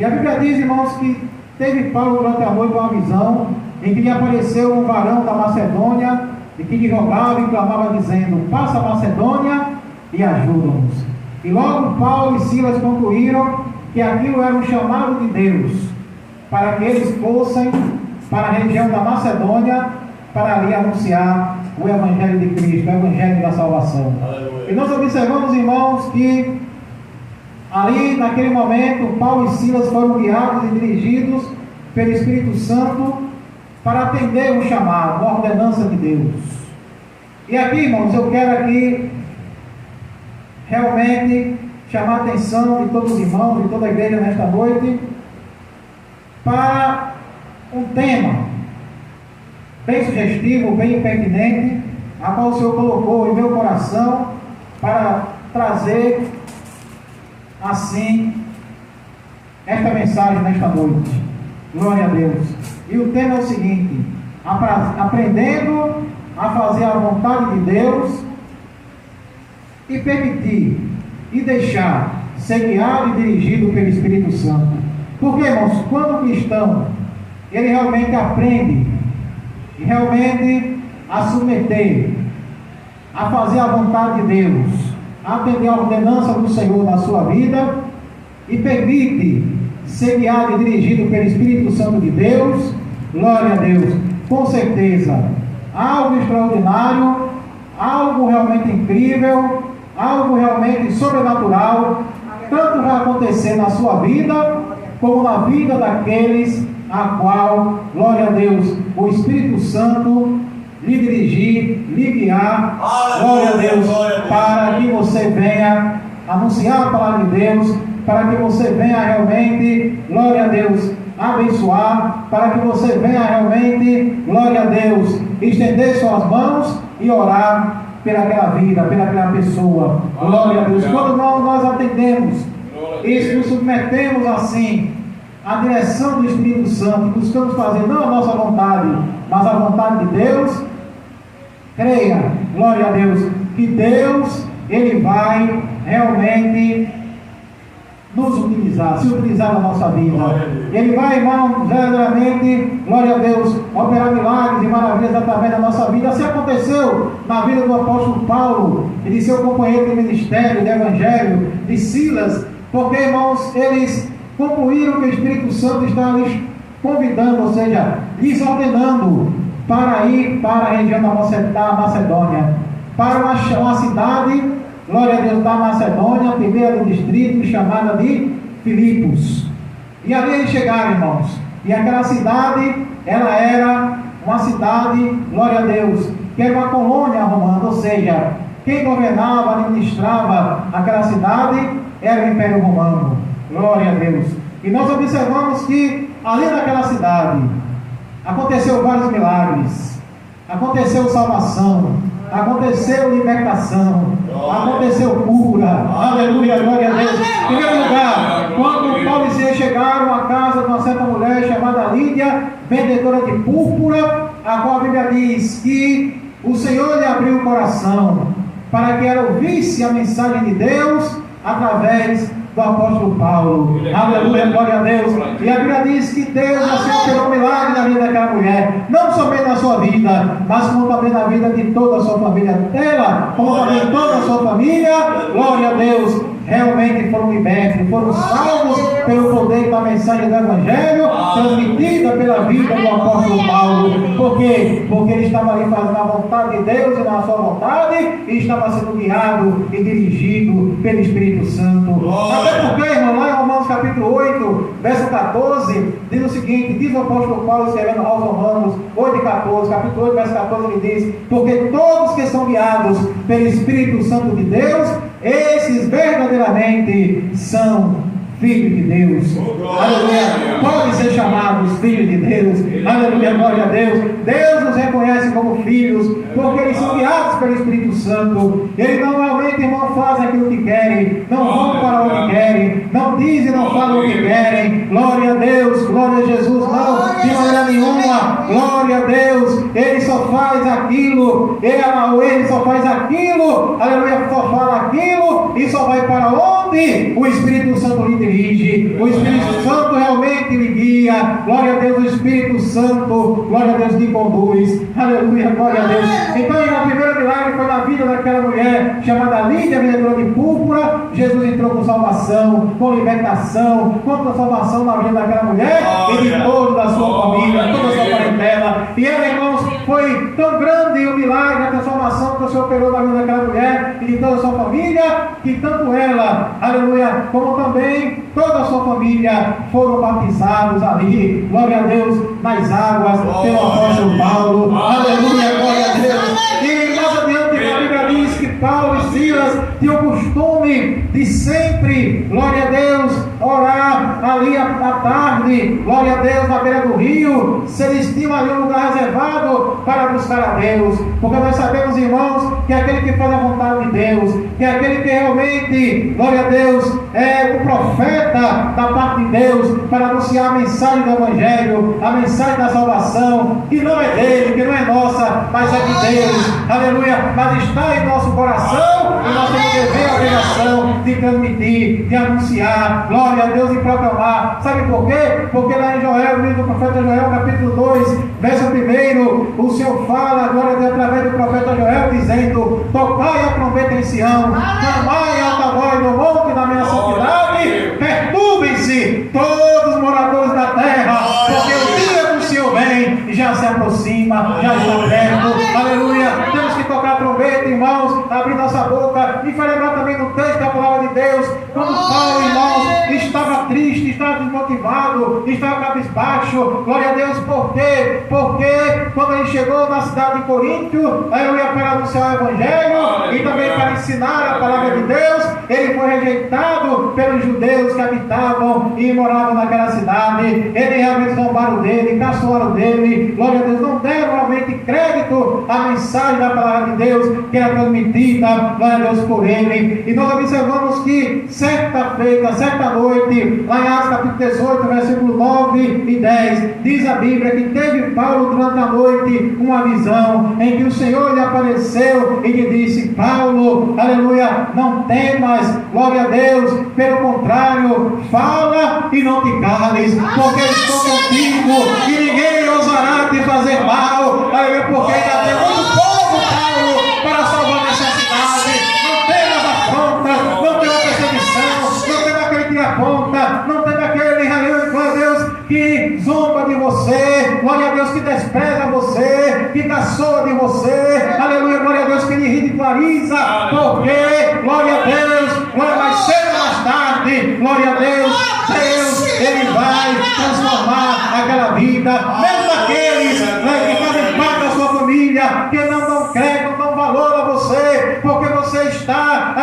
E a Bíblia diz, irmãos, que teve Paulo durante a noite uma visão em que lhe apareceu um varão da Macedônia e que lhe rogava e clamava dizendo: passa a Macedônia e ajuda-nos. E logo Paulo e Silas concluíram que aquilo era um chamado de Deus para que eles fossem para a região da Macedônia para ali anunciar o Evangelho de Cristo, o Evangelho da salvação. Aleluia. E nós observamos, irmãos, que ali naquele momento Paulo e Silas foram guiados e dirigidos pelo Espírito Santo para atender um chamado, uma ordenança de Deus. E aqui, irmãos, eu quero aqui realmente chamar a atenção de todos os irmãos, de toda a igreja nesta noite, para um tema bem sugestivo, bem pertinente, a qual o Senhor colocou em meu coração para trazer assim esta mensagem nesta noite. Glória a Deus. E o tema é o seguinte: aprendendo a fazer a vontade de Deus e permitir e deixar ser guiado e dirigido pelo Espírito Santo. Porque, irmãos, quando o cristão ele realmente aprende e realmente a submeter, a fazer a vontade de Deus, a atender a ordenança do Senhor na sua vida e permite ser guiado e dirigido pelo Espírito Santo de Deus, glória a Deus, com certeza, algo extraordinário, algo realmente incrível, algo realmente sobrenatural, tanto vai acontecer na sua vida, como na vida daqueles a qual, glória a Deus, o Espírito Santo lhe dirigir, lhe guiar, glória a Deus, para que você venha anunciar a palavra de Deus, para que você venha realmente, glória a Deus, abençoar, para que você venha realmente, glória a Deus, estender suas mãos e orar pelaquela vida, pelaquela pessoa, glória a Deus. Quando nós atendemos e nos submetemos assim à direção do Espírito Santo, buscamos fazer não a nossa vontade, mas a vontade de Deus, creia, glória a Deus, que Deus, Ele vai realmente nos utilizar, se utilizar na nossa vida. Ele vai, irmão, verdadeiramente, glória a Deus, operar milagres e maravilhas através da nossa vida. Assim aconteceu na vida do apóstolo Paulo e de seu companheiro de ministério, de evangelho, de Silas, porque, irmãos, eles concluíram que o Espírito Santo está lhes convidando, ou seja, lhes ordenando para ir para a região da Macedônia, para uma cidade, glória a Deus, da Macedônia, primeira do distrito, chamada de Filipos. E ali eles chegaram, irmãos, e aquela cidade, ela era uma cidade, glória a Deus, que era uma colônia romana, ou seja, quem governava, administrava aquela cidade era o Império Romano, glória a Deus. E nós observamos que ali naquela cidade aconteceu vários milagres, aconteceu salvação, aconteceu libertação, aconteceu cura, aleluia, glória a Deus. Em primeiro lugar, quando Paulo e Silas chegaram à casa de uma certa mulher chamada Lídia, vendedora de púrpura, a qual a Bíblia diz que o Senhor lhe abriu o coração para que ela ouvisse a mensagem de Deus através do apóstolo Paulo, aleluia, glória a Deus. E a Bíblia diz que Deus assim operou um milagre na vida daquela mulher, não somente na sua vida, mas como também na vida de toda a sua família dela, como também toda a sua família, glória a Deus, realmente foram libertos, foram salvos pelo poder da mensagem do Evangelho, transmitida pela vida do apóstolo Paulo. Por quê? Porque ele estava ali fazendo a vontade de Deus e na sua vontade, e estava sendo guiado e dirigido pelo Espírito Santo. Até porque, irmão, lá em Romanos capítulo 8, verso 14, diz o seguinte, diz o apóstolo Paulo escrevendo aos Romanos 8:14, capítulo 8, verso 14, ele diz: porque todos que são guiados pelo Espírito Santo de Deus, esses verdadeiramente são filhos de Deus, aleluia, podem ser chamados filhos de Deus, aleluia, glória a Deus. Deus nos reconhece como filhos, porque eles são guiados pelo Espírito Santo. Eles normalmente, irmão, fazem aquilo que querem, não vão para onde querem, não dizem, não falam o que querem, glória a Deus, glória a Jesus, não, de maneira nenhuma, glória a Deus. Ele só faz aquilo, ele só faz aquilo, aleluia, só fala aquilo e só vai para onde o Espírito Santo lhe dirige. O Espírito Santo guia, glória a Deus, o Espírito Santo, glória a Deus, que conduz, aleluia, glória a Deus. Então, o primeiro milagre foi na vida daquela mulher chamada Lídia, vendedora de púrpura. Jesus entrou com salvação, com libertação, com transformação na vida daquela mulher e de toda a sua família, toda a sua parentela. E ela, irmãos, foi tão grande o milagre, a transformação que o Senhor operou na vida daquela mulher e de toda a sua família, que tanto ela, aleluia, como também toda a sua família foram batizados ali, glória a Deus, nas águas, pelo apóstolo Paulo, aleluia, glória a Deus. E mais adiante a Bíblia diz que Paulo e Silas tinham o costume de sempre, glória a Deus, orar ali à tarde, glória a Deus, na beira do rio, se eles tinham ali um lugar reservado para buscar a Deus, porque nós sabemos, irmãos, que aquele que faz a vontade de Deus, que aquele que realmente, glória a Deus, é o profeta da parte de Deus, para anunciar a mensagem do Evangelho, a mensagem da salvação, que não é dele, que não é nossa, mas é de Deus, aleluia, mas está em nosso coração, e nós temos dever a obrigação de transmitir, de anunciar, glória a Deus, e proclamar. Sabe por quê? Porque lá em Joel, no livro do profeta Joel, capítulo 2, verso 1, o Senhor fala, glória a Deus, através do profeta Joel, dizendo: tocai a trombeta em Sião, clamai em alta voz no monte da minha santidade, perturbem-se todos os moradores da terra, porque o dia do Senhor vem e já se aproxima, já está perto, aleluia. Temos que tocar a trombeta, irmãos, abrir nossa boca e lembrar também no texto da palavra de Deus, quando Paulo, irmãos, estava triste, estava desmotivado, estava cabisbaixo, glória a Deus. Por quê? Porque quando ele chegou na cidade de Coríntio, aleluia, para anunciar o Evangelho e também para ensinar a palavra de Deus, ele foi rejeitado pelos judeus que habitavam e moravam naquela cidade. Eles realmente zombaram dele, caçoaram dele, glória a Deus, não deram realmente crédito à mensagem da palavra de Deus que era transmitida, glória a Deus, por ele. E nós observamos que certa feita, certa noite, lá em Atos capítulo 18, versículo 9 e 10, diz a Bíblia que teve Paulo durante a noite uma visão em que o Senhor lhe apareceu e lhe disse: Paulo, aleluia, não temas, glória a Deus, pelo contrário, fala e não te cales, porque estou contigo e ninguém ousará te fazer mal, aleluia, porque ainda tem muito povo, Paulo, para salvar a necessidade. Não temas afronta, não tem uma perseguição, não tem aquele que aponta, não tem aquele, aleluia, glória a Deus, que zomba de você, glória a Deus, que despreza você, que caçoa de você, aleluia, glória a Deus, que lhe ridiculariza, porque, glória a Deus, glória mais cedo ou mais tarde, glória a Deus, Deus, Ele vai transformar aquela vida, mesmo aqueles que fazem parte da sua família, que não dão crédito, não dão valor a você, porque você está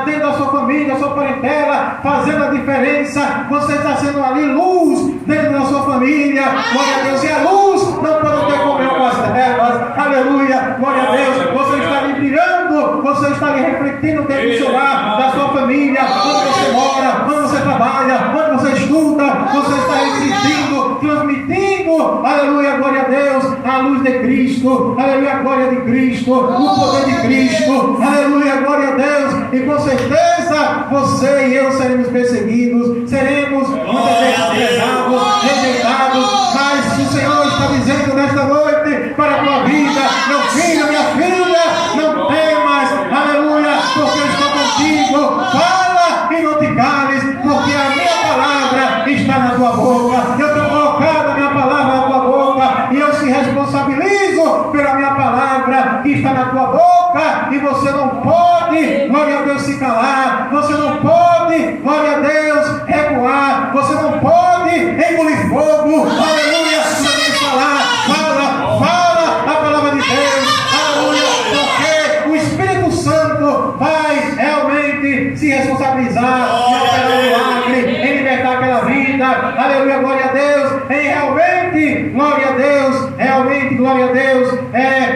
dentro da sua família, da sua parentela, fazendo a diferença. Você está sendo ali luz dentro da sua família, glória a Deus, e a luz não pode ter comunhão com as trevas, aleluia, glória a Deus. Você está ali brilhando, você está ali refletindo dentro do seu lar, da sua família, onde você mora, onde você trabalha, onde você estuda, você está refletindo, transmitindo, aleluia, glória a Deus, a luz de Cristo, aleluia, a glória de Cristo, o poder de Cristo, aleluia, glória a Deus. E com certeza você e eu seremos perseguidos, seremos muitas vezes desprezados, rejeitados, mas o Senhor está dizendo nesta noite para a tua vida: meu filho, minha filha, não temas, aleluia, porque eu estou contigo, fala e não te cales, porque a minha palavra está na tua boca, eu tenho colocado a minha palavra na tua boca, e eu se responsabilizo pela minha palavra que está na tua boca, e você não pode, glória a Deus, se calar, você não pode, glória a Deus, recuar, você não pode engolir fogo, aleluia, você tem que falar, fala a palavra de Deus, aleluia, porque o Espírito Santo vai realmente se responsabilizar em operar o milagre, em libertar aquela vida, aleluia, glória a Deus, em realmente, glória a Deus, realmente, glória a Deus,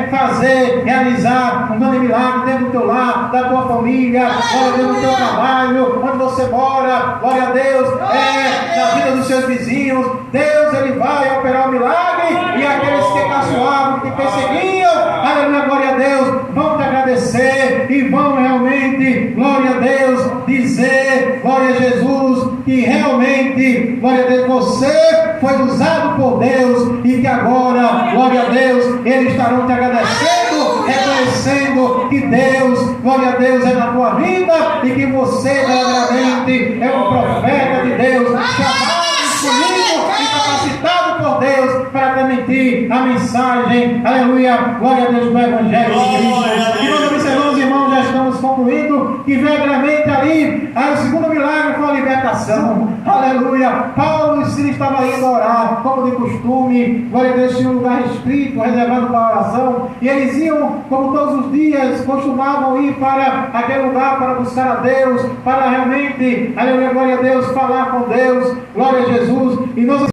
fazer, realizar um grande milagre dentro do teu lar, da tua família, glória a Deus, do teu trabalho, onde você mora, glória a Deus, na vida dos seus vizinhos. Deus, Ele vai operar o milagre, e aqueles que caçoavam, que perseguiam, aleluia, glória a Deus, vão te agradecer e vão realmente, glória a Deus, dizer, glória a Jesus, que realmente, glória glória a Deus, você foi usado por Deus e que agora, glória a Deus, eles estarão te agradecendo, reconhecendo que Deus, glória a Deus, é na tua vida e que você verdadeiramente é um profeta de Deus, chamado, escolhido e capacitado por Deus para transmitir a mensagem, aleluia, glória a Deus, do Evangelho de Cristo. E nós observamos, irmãos, já estamos concluindo, que verdadeiramente ali, o segundo milagre foi a libertação, aleluia. Paulo e Silas estavam indo orar, como de costume, glória a Deus, tinha um lugar restrito, reservado para a oração, e eles iam, como todos os dias, costumavam ir para aquele lugar para buscar a Deus, para realmente, aleluia, glória a Deus, falar com Deus, glória a Jesus. E nós,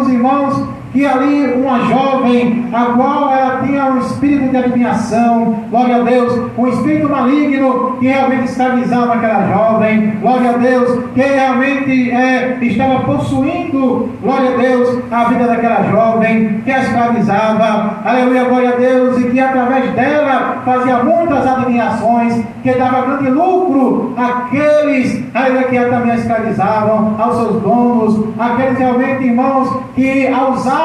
irmãos, que ali uma jovem, a qual ela tinha um espírito de adivinhação, glória a Deus, um espírito maligno que realmente escravizava aquela jovem, glória a Deus, que realmente estava possuindo, glória a Deus, a vida daquela jovem, que a escravizava, aleluia, glória a Deus, e que através dela fazia muitas adivinhações, que dava grande lucro àqueles, aleluia, que também a escravizavam, aos seus donos, aqueles realmente, irmãos, que a usavam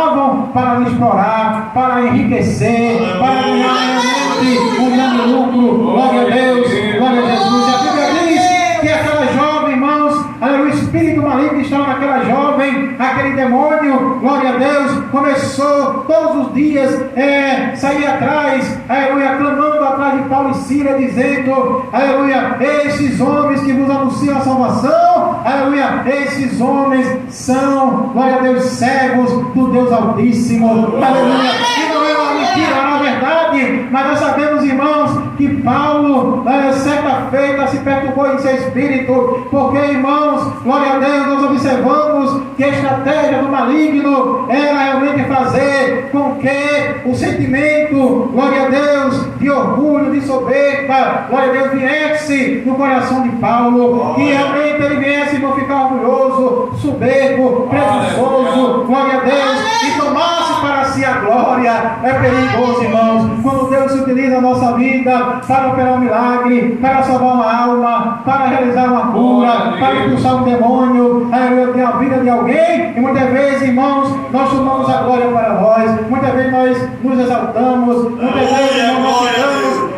para lhe explorar, para enriquecer, para ganhar realmente um grande lucro, glória a Deus, glória a Jesus. E a Bíblia diz que aquela jovem, irmãos, o espírito maligno que estava naquela jovem, aquele demônio, glória a Deus, começou todos os dias sair atrás, aleluia, clamando atrás de Paulo e Silas, dizendo, aleluia, esses homens que vos anunciam a salvação, aleluia, esses homens são, glória a Deus, servos do Deus Altíssimo, aleluia. E não é uma mentira, é uma verdade, mas nós sabemos, irmãos, que Paulo, certa feita, se perturbou em seu espírito, porque, irmãos, glória a Deus, nós observamos que a estratégia do maligno era realmente fazer com que o sentimento, glória a Deus, de orgulho, de soberba, glória a Deus, viesse no coração de Paulo, que realmente ele viesse a ficar orgulhoso, soberbo, presunçoso, glória a Deus, e tomasse para si a glória. É perigoso, irmãos, quando Deus utiliza a nossa vida para operar um milagre, para salvar uma alma, para realizar uma cura, para expulsar um demônio, a vida de alguém, e muitas vezes, irmãos, nós tomamos a glória para nós, muitas vezes nós nos exaltamos, muitas vezes, irmãos, nós ficamos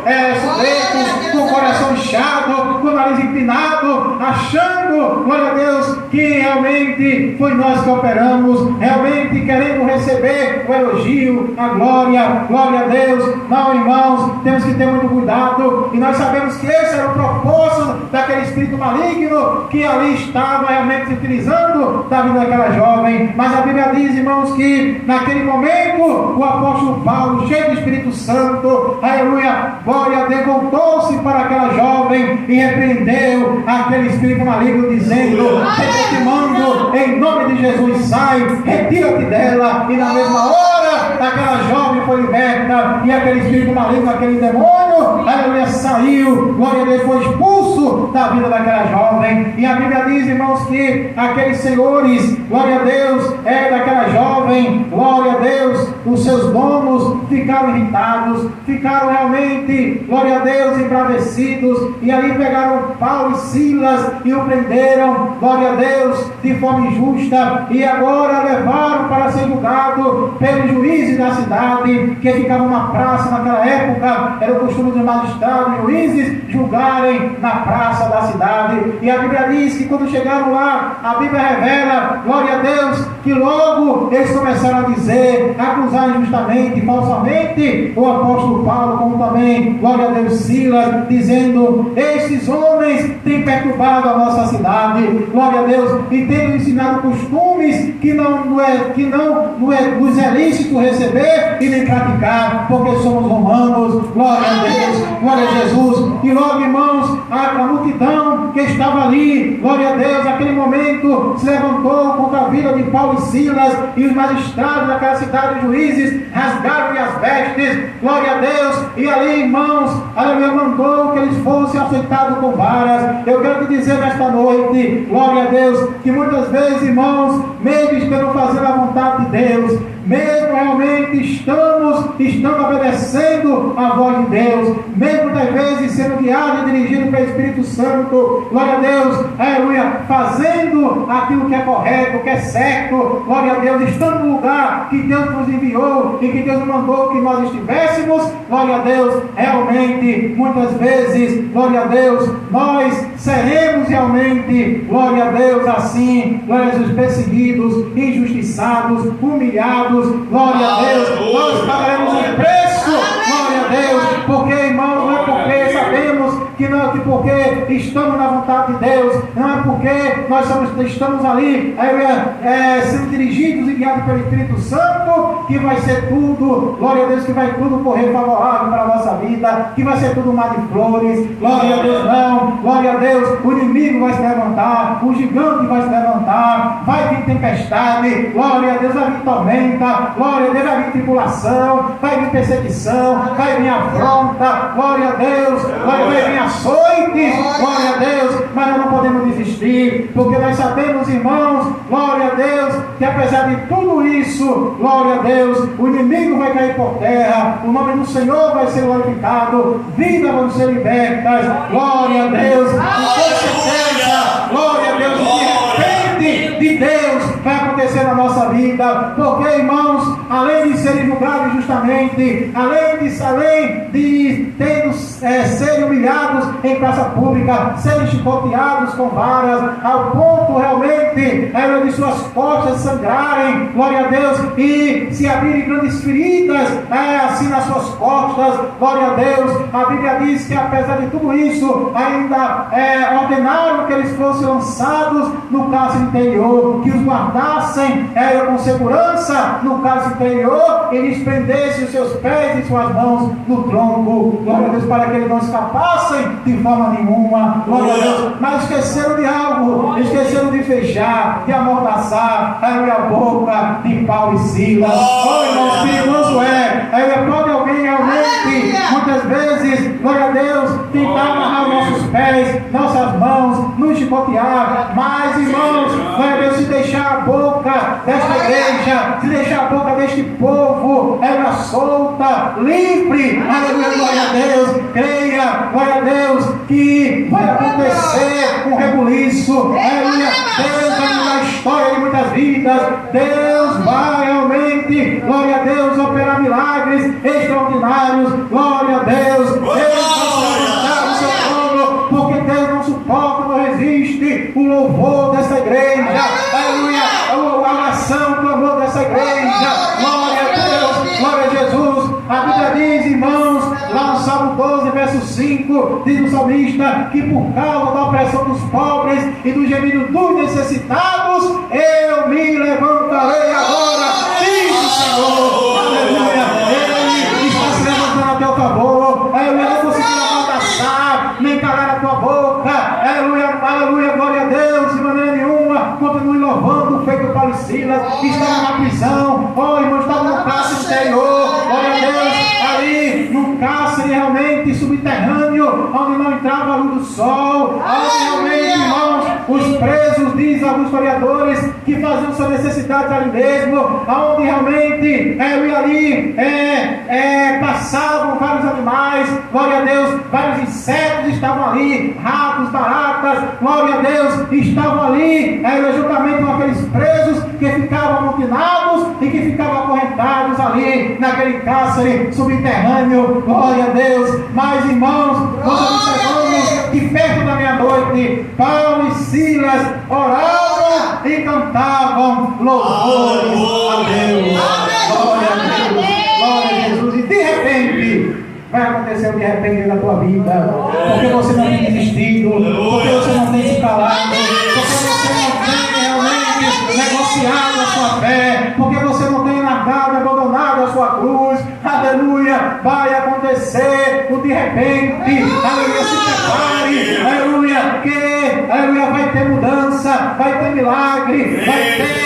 soberbos, com o coração inchado, com o nariz empinado, achando, glória a Deus, que realmente foi nós que operamos, realmente querendo receber o elogio, a glória, glória a Deus. Não, irmãos, temos que ter muito cuidado, e nós sabemos que esse era o propósito daquele espírito maligno que ali estava realmente se utilizando da vida daquela jovem. Mas a Bíblia diz, irmãos, que naquele momento o apóstolo Paulo, cheio do Espírito Santo, aleluia, glória a Deus, voltou-se para aquela jovem e repreendeu aquele espírito maligno, dizendo, eu te mando em nome de Jesus, sai, retira-te dela. E na mesma hora aquela jovem foi liberta, e aquele espírito maligno, aquele demônio, aleluia, saiu, glória a Deus, foi expulso da vida daquela jovem. E a Bíblia diz, irmãos, que aqueles senhores, glória a Deus, daquela jovem, glória a Deus, os seus donos ficaram irritados, ficaram realmente, glória a Deus, embravecidos, e ali pegaram Paulo e Silas e o prenderam, glória a Deus, de forma injusta, e agora levaram para ser julgado pelos juízes da cidade, que ficavam na praça naquela época. Era o costume dos magistrados e juízes julgarem na praça da cidade. E a Bíblia diz que quando chegaram lá, a Bíblia revela, glória a Deus, que logo eles começaram a dizer, a acusar injustamente, falsamente o apóstolo Paulo, como também, glória a Deus, Silas, dizendo, estes homens têm perturbado a nossa cidade, glória a Deus, e têm ensinado costumes que não nos é lícito receber e nem praticar, porque somos romanos, glória a Deus, glória a Jesus. E logo, irmãos, a multidão que estava ali, glória a Deus, naquele momento se levantou contra a vida de Paulo e Silas, e os magistrados daquela cidade, os juízes, rasgaram-lhe as vestes, glória a Deus, e ali, irmãos, aleluia, mandou que eles fossem açoitados com varas. Eu quero te dizer nesta noite, glória a Deus, que muitas vezes, irmãos, mesmo esperando fazer a vontade de Deus, mesmo realmente estamos obedecendo a voz de Deus, mesmo muitas vezes sendo guiado e dirigido pelo Espírito Santo, glória a Deus, aleluia, fazendo aquilo que é correto, que é certo, glória a Deus, estando no lugar que Deus nos enviou e que Deus nos mandou que nós estivéssemos, glória a Deus, realmente, muitas vezes, glória a Deus, nós seremos realmente, glória a Deus, assim, glória a Deus, perseguidos, injustiçados, humilhados, glória a Deus, nós pagaremos um preço, glória a Deus, porque, irmãos, não é porque sabemos que não, que porque estamos na vontade de Deus, não é porque nós estamos ali sendo dirigidos e guiados pelo Espírito Santo, que vai ser tudo, glória a Deus, que vai tudo correr favorável para a nossa vida, que vai ser tudo mar de flores, glória a Deus, não, glória a Deus, o inimigo vai se levantar, o gigante vai se levantar, vai vir tempestade, glória a Deus, vai vir tormenta, glória a Deus, vai vir tribulação, vai vir perseguição, vai vir afronta, glória a Deus, vai vir açoites, glória a Deus, mas nós não podemos desistir, porque nós sabemos, irmãos, glória a Deus, que apesar de tudo isso, glória a Deus, o inimigo vai cair por terra, o nome do Senhor vai ser glorificado, vidas vão ser libertas, glória a Deus, e com certeza, glória a Deus, de repente de Deus vai acontecer na nossa vida, porque, irmãos, além de serem julgados justamente, além de serem humilhados em praça pública, serem chicoteados com varas, ao ponto realmente de suas costas sangrarem, glória a Deus, e se abrirem grandes feridas assim nas suas costas, glória a Deus. A Bíblia diz que apesar de tudo isso, ainda ordenaram que eles fossem lançados no cárcere interior, que os guardassem com segurança no cárcere interior e lhes prendessem os seus pés e suas mãos no tronco, glória a Deus, para que eles não escapassem de forma nenhuma, glória a Deus. Mas esqueceram de algo, esqueceram de fechar, de amordaçar a boca de Paulo e Silas. Oh, irmãos, que irmãos pode alguém realmente, muitas vezes, glória a Deus, tentar amarrar nossos pés, nossas mãos, nos chicotear, mas, irmãos, glória a Deus, se deixar a boca desta igreja, se deixar a boca deste povo, ela solta, livre, aleluia, glória a Deus, creia, glória a Deus, que vai acontecer um rebuliço, aleluia, Deus vai mudar a história de muitas vidas, Deus vai realmente, glória a Deus, operar milagres extraordinários, glória a Deus, Deus vai se levantar no seu trono, porque Deus não suporta, não resiste o louvor dessa igreja, aleluia, a oração, o clamor dessa igreja, glória a Deus, glória a Jesus. A Bíblia diz, irmãos, lá no Salmo 12, verso 5, diz o salmista que por causa da opressão dos pobres e do gemido dos necessitados, eu me levantarei agora, diz o Senhor, aleluia, Ele está se levantando a teu favor, aleluia, não conseguirá amordaçar, nem calar a tua boca, aleluia, aleluia, glória a Deus, de maneira nenhuma, continue louvando, feito Paulo e Silas, que estava na prisão, oh irmão, estava no cárcere interior, glória a Deus, ali, num cárcere realmente subterrâneo, onde não entrava a luz do sol, onde realmente, irmãos, os presos, diz alguns historiadores, que faziam sua necessidade ali mesmo, onde realmente ali passavam vários animais, glória a Deus, vários insetos estavam ali, ratos, baratas, glória a Deus, estavam ali, juntamente com aqueles presos que ficavam amotinados e que ficavam acorrentados ali naquele cárcere subterrâneo, glória a Deus. Mas, irmãos, nós observamos que perto da meia-noite, Paulo e Silas oravam e cantavam louvores a Deus. Glória a Deus, glória a Jesus. E de repente, vai acontecer de repente na tua vida, porque você não tem desistido, porque você não tem se calado, porque você não tem realmente negociado a sua fé, porque você não tem largado, abandonado a sua cruz, aleluia, vai acontecer o de repente, aleluia, se prepare, aleluia, que, aleluia, vai ter mudança, vai ter milagre, vai ter